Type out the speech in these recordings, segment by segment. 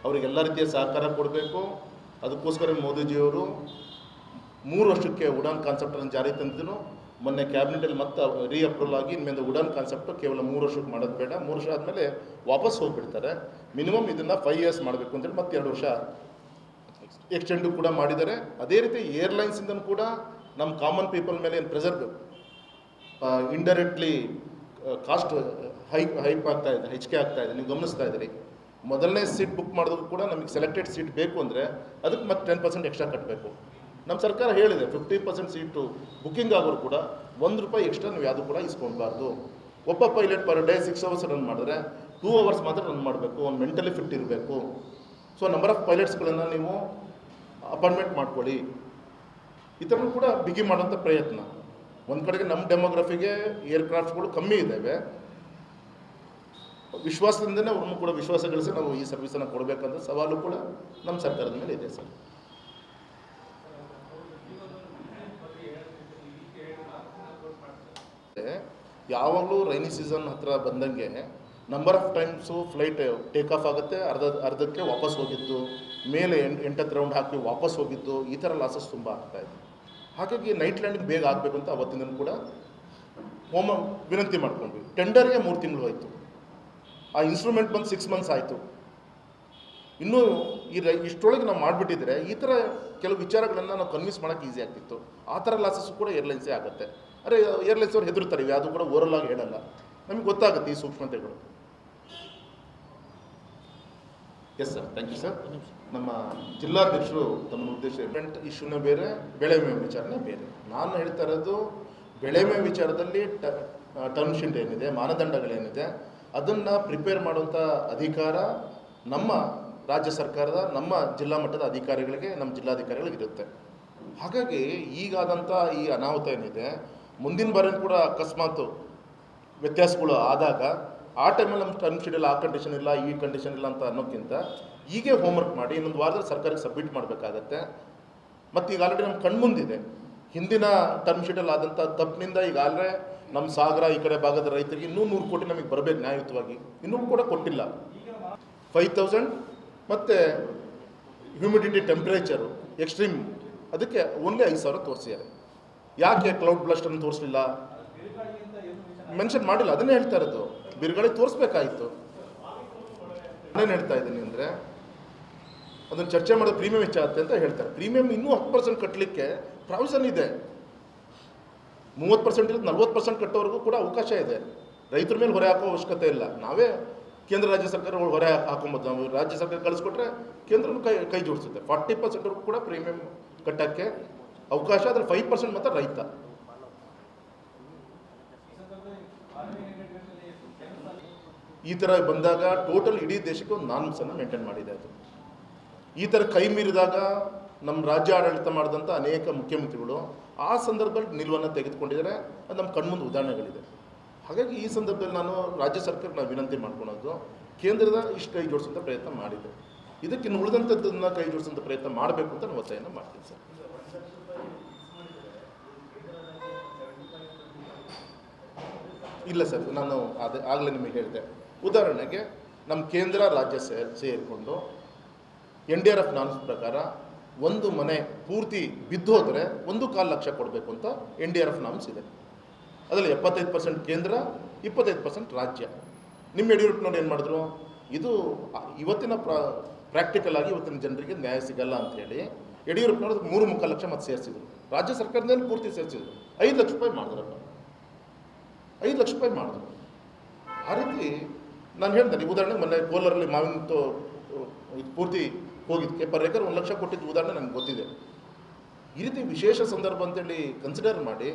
ಅವರಿಗೆಲ್ಲ ರೀತಿಯ ಸಹಕಾರ ಕೊಡಬೇಕು. ಅದಕ್ಕೋಸ್ಕರ ಮೋದಿಜಿಯವರು 3 ವರ್ಷಕ್ಕೆ ಉಡಾನ್ ಕಾನ್ಸೆಪ್ಟನ್ನು ಜಾರಿ ತಂದಿದ್ರು. ಮೊನ್ನೆ ಕ್ಯಾಬಿನೆಟಲ್ಲಿ ಮತ್ತೆ ಅಪ್ರೂವಲ್ ಆಗಿ ಇನ್ಮೇಲೆ ಉಡಾನ್ ಕಾನ್ಸೆಪ್ಟ್ ಕೇವಲ 3 ವರ್ಷಕ್ಕೆ ಮಾಡೋದು ಬೇಡ, 3 ವರ್ಷ ಆದಮೇಲೆ ವಾಪಸ್ ಹೋಗಿಬಿಡ್ತಾರೆ. ಮಿನಿಮಮ್ ಇದನ್ನು 5 ಇಯರ್ಸ್ ಮಾಡಬೇಕು ಅಂತೇಳಿ ಮತ್ತೆ 2 ವರ್ಷ ಎಕ್ಸ್ಟೆಂಡು ಕೂಡ ಮಾಡಿದ್ದಾರೆ. ಅದೇ ರೀತಿ ಏರ್ಲೈನ್ಸಿಂದನೂ ಕೂಡ ನಮ್ಮ ಕಾಮನ್ ಪೀಪಲ್ ಮೇಲೆ ಏನು ಪ್ರೆಷರ್ ಇಂಡೈರೆಕ್ಟ್ಲಿ ಕಾಸ್ಟ್ ಹೈಪ್ ಆಗ್ತಾ ಇದೆ, ಹೆಚ್ಚಿಗೆ ಆಗ್ತಾ ಇದೆ. ನೀವು ಗಮನಿಸ್ತಾ ಇದ್ದೀರಿ. ಮೊದಲನೇ ಸೀಟ್ ಬುಕ್ ಮಾಡೋದಕ್ಕೂ ಕೂಡ ನಮಗೆ ಸೆಲೆಕ್ಟೆಡ್ ಸೀಟ್ ಬೇಕು ಅಂದರೆ ಅದಕ್ಕೆ ಮತ್ತೆ 10% ಎಕ್ಸ್ಟ್ರಾ ಕಟ್ಟಬೇಕು. ನಮ್ಮ ಸರ್ಕಾರ ಹೇಳಿದೆ 50% ಸೀಟು ಬುಕ್ಕಿಂಗ್ ಆಗೋರು ಕೂಡ ₹1 ಎಕ್ಸ್ಟ್ರಾ ನೀವು ಯಾವುದು ಕೂಡ ಇಸ್ಕೊಳ್ಬಾರ್ದು. ಒಬ್ಬ pilot per day 6 hours run ಮಾಡಿದ್ರೆ 2 ಅವರ್ಸ್ ಮಾತ್ರ ರನ್ ಮಾಡಬೇಕು. ಒಂದು ಮೆಂಟಲಿ ಫಿಟ್ ಇರಬೇಕು. ಸೊ ನಂಬರ್ ಆಫ್ ಪೈಲಟ್ಸ್ಗಳನ್ನು ನೀವು ಅಪಾಯಿಂಟ್ಮೆಂಟ್ ಮಾಡ್ಕೊಳ್ಳಿ. ಈ ಥರ ಕೂಡ ಬಿಗಿ ಮಾಡೋಂಥ ಪ್ರಯತ್ನ. ಒಂದು ಕಡೆಗೆ ನಮ್ಮ ಡೆಮೋಗ್ರಫಿಗೆ ಏರ್ಕ್ರಾಫ್ಟ್ಗಳು ಕಮ್ಮಿ ಇದ್ದಾವೆ. ವಿಶ್ವಾಸದಿಂದನೇ ಅವ್ರನ್ನು ಕೂಡ ವಿಶ್ವಾಸ ಗಳಿಸಿ ನಾವು ಈ ಸರ್ವಿಸನ್ನು ಕೊಡಬೇಕಂತ ಸವಾಲು ಕೂಡ ನಮ್ಮ ಸರ್ಕಾರದ ಮೇಲೆ ಇದೆ ಸರ್. ಯಾವಾಗಲೂ ರೈನಿ ಸೀಸನ್ ಹತ್ರ ಬಂದಂಗೆ number of times flight take off ಆಗುತ್ತೆ, ಅರ್ಧಕ್ಕೆ ವಾಪಸ್ ಹೋಗಿದ್ದು, ಮೇಲೆ 8 ರೌಂಡ್ ಹಾಕಿ ವಾಪಸ್ ಹೋಗಿದ್ದು, ಈ ಥರ ಲಾಸಸ್ ತುಂಬ ಆಗ್ತಾಯಿದೆ. ಹಾಗಾಗಿ ನೈಟ್ ಲ್ಯಾಂಡಿಂಗ್ ಬೇಗ ಆಗಬೇಕು ಅಂತ ಅವತ್ತಿಂದ ಕೂಡ ವಿನಂತಿ ಮಾಡ್ಕೊಂಡ್ವಿ. ಟೆಂಡರ್ಗೆ 3 ತಿಂಗಳು ಆಯಿತು. ಆ ಇನ್ಸ್ಟ್ರೂಮೆಂಟ್ ಬಂದು 6 ಮಂತ್ಸ್ ಆಯಿತು. ಇನ್ನೂ ಇಷ್ಟರೊಳಗೆ ನಾವು ಮಾಡಿಬಿಟ್ಟಿದ್ರೆ ಈ ಥರ ಕೆಲವು ವಿಚಾರಗಳನ್ನು ನಾವು ಕನ್ವಿನ್ಸ್ ಮಾಡೋಕ್ಕೆ ಈಸಿ ಆಗ್ತಿತ್ತು. ಆ ಥರ ಲಾಸಸ್ಸು ಕೂಡ ಏರ್ಲೈನ್ಸೇ ಆಗುತ್ತೆ. ಅರೆ ಏರ್ಲೈನ್ಸ್ ಅವ್ರು ಹೆದರ್ತಾರೆ, ಯಾವುದು ಕೂಡ ಓವರಲ್ ಆಗಿ ಹೇಳಲ್ಲ. ನಮಗೆ ಗೊತ್ತಾಗುತ್ತೆ ಈ ಸೂಕ್ಷ್ಮತೆಗಳು. Yes sir, thank you sir. ನಮ್ಮ ಜಿಲ್ಲಾಧ್ಯಕ್ಷರು ತಮ್ಮ ಉದ್ದೇಶ ಇಶ್ಯೂನೇ ಬೇರೆ, ಬೆಳೆ ವಿಮೆ ವಿಚಾರನೇ ಬೇರೆ. ನಾನು ಹೇಳ್ತಾ ಇರೋದು ಬೆಳೆ ವಿಮೆ ವಿಚಾರದಲ್ಲಿ ಟರ್ಮ್ ಶೀಟ್ ಏನಿದೆ, ಮಾನದಂಡಗಳೇನಿದೆ, ಅದನ್ನು ಪ್ರಿಪೇರ್ ಮಾಡುವಂಥ ಅಧಿಕಾರ ನಮ್ಮ ರಾಜ್ಯ ಸರ್ಕಾರದ, ನಮ್ಮ ಜಿಲ್ಲಾ ಮಟ್ಟದ ಅಧಿಕಾರಿಗಳಿಗೆ, ನಮ್ಮ ಜಿಲ್ಲಾಧಿಕಾರಿಗಳಿಗೆ ಇರುತ್ತೆ. ಹಾಗಾಗಿ ಈಗಾದಂಥ ಈ ಅನಾಹುತ ಏನಿದೆ, ಮುಂದಿನ ಬಾರಿ ಕೂಡ ಅಕಸ್ಮಾತ್ ವ್ಯತ್ಯಾಸಗಳು ಆದಾಗ ಆ ಟೈಮಲ್ಲಿ ನಮ್ಮ ಟರ್ಮ್ ಶೀಟಲ್ಲಿ ಆ ಕಂಡೀಷನ್ ಇಲ್ಲ, ಈ ಕಂಡೀಷನ್ ಇಲ್ಲ ಅಂತ ಅನ್ನೋಕ್ಕಿಂತ ಹೀಗೆ ಹೋಮ್ವರ್ಕ್ ಮಾಡಿ ಇನ್ನೊಂದು ವಾರದಲ್ಲಿ ಸರ್ಕಾರಕ್ಕೆ ಸಬ್ಮಿಟ್ ಮಾಡಬೇಕಾಗತ್ತೆ. ಮತ್ತು ಈಗ ಆಲ್ರೆಡಿ ನಮ್ಮ ಕಣ್ಮುಂದಿದೆ ಹಿಂದಿನ ಟರ್ಮ್ ಶೀಟಲ್ಲಿ ಆದಂಥ ತಪ್ಪಿನಿಂದ ಈಗಾಗಲೇ ನಮ್ಮ ಸಾಗರ ಈ ಕಡೆ ಭಾಗದ ರೈತರಿಗೆ ಇನ್ನೂ 100 ಕೋಟಿ ನಮಗೆ ಬರಬೇಕು ನ್ಯಾಯಯುತವಾಗಿ, ಇನ್ನೂ ಕೂಡ ಕೊಟ್ಟಿಲ್ಲ. 5000 ಮತ್ತು ಹ್ಯೂಮಿಡಿಟಿ ಟೆಂಪ್ರೇಚರು ಎಕ್ಸ್ಟ್ರೀಮ್, ಅದಕ್ಕೆ ಓನ್ಲಿ 5,000 ತೋರಿಸಿದ್ದಾರೆ. ಯಾಕೆ ಕ್ಲೌಡ್ ಬ್ಲಾಸ್ಟನ್ನು ತೋರಿಸಲಿಲ್ಲ, ಮೆನ್ಷನ್ ಮಾಡಿಲ್ಲ. ಅದನ್ನೇ ಹೇಳ್ತಾ ಇರೋದು, ಬಿರುಗಾಳಿ ತೋರಿಸ್ಬೇಕಾಯಿತು. ನಾನೇನು ಹೇಳ್ತಾ ಇದ್ದೀನಿ ಅಂದರೆ, ಅದನ್ನು ಚರ್ಚೆ ಮಾಡೋದು ಪ್ರೀಮಿಯಂ ಹೆಚ್ಚಾಗುತ್ತೆ ಅಂತ ಹೇಳ್ತಾರೆ. ಪ್ರೀಮಿಯಂ ಇನ್ನೂ 10% ಕಟ್ಟಲಿಕ್ಕೆ ಪ್ರಾವಿಷನ್ ಇದೆ. 30% ಇಲ್ಲ 40% ಕಟ್ಟೋವರೆಗೂ ಕೂಡ ಅವಕಾಶ ಇದೆ. ರೈತರ ಮೇಲೆ ಹೊರೆ ಹಾಕೋ ಅವಶ್ಯಕತೆ ಇಲ್ಲ. ನಾವೇ ಕೇಂದ್ರ ರಾಜ್ಯ ಸರ್ಕಾರಗಳು ಹೊರೆ ಹಾಕೊಂಬೋದು. ನಾವು ರಾಜ್ಯ ಸರ್ಕಾರ ಕಳಿಸ್ಕೊಟ್ರೆ ಕೇಂದ್ರನೂ ಕೈ ಜೋಡಿಸುತ್ತೆ. 40%ವರೆಗೂ ಕೂಡ ಪ್ರೀಮಿಯಂ ಕಟ್ಟೋಕ್ಕೆ ಅವಕಾಶ. ಅದ್ರ 5% ಮಾತ್ರ ರೈತ. ಈ ಥರ ಬಂದಾಗ ಟೋಟಲ್ ಇಡೀ ದೇಶಕ್ಕೆ ಒಂದು ನಾರ್ಮ್ಸನ್ನು ಮೇಂಟೈನ್ ಮಾಡಿದೆ. ಅದು ಈ ಥರ ಕೈ ಮೀರಿದಾಗ ನಮ್ಮ ರಾಜ್ಯ ಆಡಳಿತ ಮಾಡಿದಂಥ ಅನೇಕ ಮುಖ್ಯಮಂತ್ರಿಗಳು ಆ ಸಂದರ್ಭದಲ್ಲಿ ನಿಲುವನ್ನು ತೆಗೆದುಕೊಂಡಿದ್ದಾರೆ. ಅದು ನಮ್ಮ ಕಣ್ಮುಂದೆ ಉದಾಹರಣೆಗಳಿದೆ. ಹಾಗಾಗಿ ಈ ಸಂದರ್ಭದಲ್ಲಿ ನಾನು ರಾಜ್ಯ ಸರ್ಕಾರಕ್ಕೆ ನಾವು ವಿನಂತಿ ಮಾಡ್ಕೊಳೋದು, ಕೇಂದ್ರದ ಇಷ್ಟು ಕೈ ಜೋಡಿಸೋಂಥ ಪ್ರಯತ್ನ ಮಾಡಿದೆ. ಇದಕ್ಕಿನ್ನು ಉಳಿದಂಥದ್ದನ್ನು ಕೈ ಜೋಡಿಸೋಂಥ ಪ್ರಯತ್ನ ಮಾಡಬೇಕು ಅಂತ ನಾನು ಒತ್ತಾಯನ ಮಾಡ್ತೀನಿ ಸರ್. ಇಲ್ಲ ಸರ್, ನಾನು ಆಗಲೇ ನಿಮಗೆ ಹೇಳಿದೆ. ಉದಾಹರಣೆಗೆ ನಮ್ಮ ಕೇಂದ್ರ ರಾಜ್ಯ ಸೇರಿಕೊಂಡು NDRF ನಾರ್ಮ್ಸ್ ಪ್ರಕಾರ ಒಂದು ಮನೆ ಪೂರ್ತಿ ಬಿದ್ದು ಹೋದರೆ 1.25 ಲಕ್ಷ ಕೊಡಬೇಕು ಅಂತ NDRF ನಾರ್ಮ್ಸ್ ಇದೆ. ಅದರಲ್ಲಿ 75% ಕೇಂದ್ರ, 25% ರಾಜ್ಯ. ನಿಮ್ಮ ಯಡಿಯೂರಪ್ಪನವ್ರು ಏನು ಮಾಡಿದ್ರು, ಇದು ಇವತ್ತಿನ ಪ್ರಾಕ್ಟಿಕಲ್ ಆಗಿ ಇವತ್ತಿನ ಜನರಿಗೆ ನ್ಯಾಯ ಸಿಗಲ್ಲ ಅಂಥೇಳಿ ಯಡಿಯೂರಪ್ಪನವ್ರು 3.25 ಲಕ್ಷ ಮತ್ತೆ ಸೇರಿಸಿದ್ರು. ರಾಜ್ಯ ಸರ್ಕಾರದಲ್ಲಿ ಪೂರ್ತಿ ಸೇರಿಸಿದ್ರು. 5 ಲಕ್ಷ ರೂಪಾಯಿ ಮಾಡಿದ್ರಪ್ಪ, 5 ಲಕ್ಷ ರೂಪಾಯಿ ಮಾಡಿದ್ರು. ಆ ರೀತಿ ನಾನು ಹೇಳ್ತೇನೆ. ಉದಾಹರಣೆಗೆ ಮೊನ್ನೆ ಕೋಲಾರಲ್ಲಿ ಮಾವಿನ ಪೂರ್ತಿ ಹೋಗಿದ್ದಕ್ಕೆ ಪರ್ ಏಕರ್ 1 ಲಕ್ಷ ಕೊಟ್ಟಿದ್ದು ಉದಾಹರಣೆ ನನಗೆ ಗೊತ್ತಿದೆ. ಈ ರೀತಿ ವಿಶೇಷ ಸಂದರ್ಭ ಅಂತೇಳಿ ಕನ್ಸಿಡರ್ ಮಾಡಿ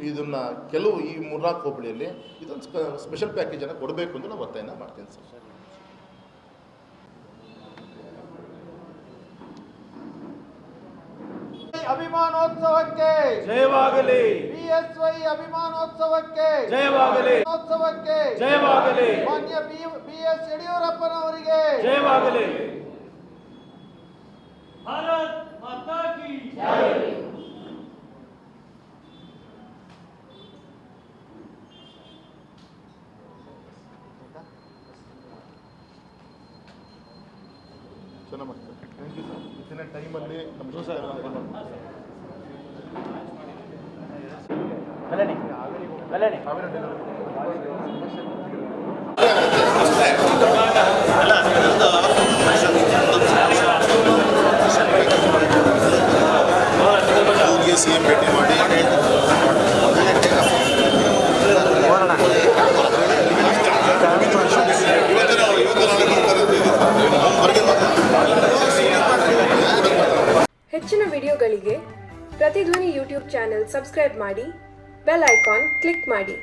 ಇದನ್ನು ಕೆಲವು ಈ 3-4 ಹೋಬಳಿಯಲ್ಲಿ ಇದೊಂದು ಸ್ಪೆಷಲ್ ಪ್ಯಾಕೇಜನ್ನು ಕೊಡಬೇಕು ಅಂತ ನಾವು ಒತ್ತಾಯನ ಮಾಡ್ತೀನಿ ಸರ್. ಅಭಿಮಾನೋತ್ಸವಕ್ಕೆ ಜಯವಾಗಲಿ. BSY ಅಭಿಮಾನೋತ್ಸವಕ್ಕೆ ಜಯವಾಗಲಿ. ಉತ್ಸವಕ್ಕೆ ಜಯವಾಗಲಿ. ಮಾನ್ಯ BS ಯಡಿಯೂರಪ್ಪನವರಿಗೆ ಜಯವಾಗಲಿ. ಭಾರತ್ ಮಾತಾ ಕಿ ಜೈ. ಚೆನ್ನಾಗಿ ಮಾಡ್ತಾರೆ. Thank you sir. ವಿತಿನ್ ಟೈಮಲ್ಲಿ ನಮ್ಮ ಸಿಎಂ ಭೇಟಿ ಮಾಡಿ ಹೆಚ್ಚಿನ ವಿಡಿಯೋಗಳಿಗೆ ಪ್ರತಿಧ್ವನಿ ಯೂಟ್ಯೂಬ್ ಚಾನೆಲ್ ಸಬ್ಸ್ಕ್ರೈಬ್ ಮಾಡಿ, ಬೆಲ್ ಐಕಾನ್ ಕ್ಲಿಕ್ ಮಾಡಿ.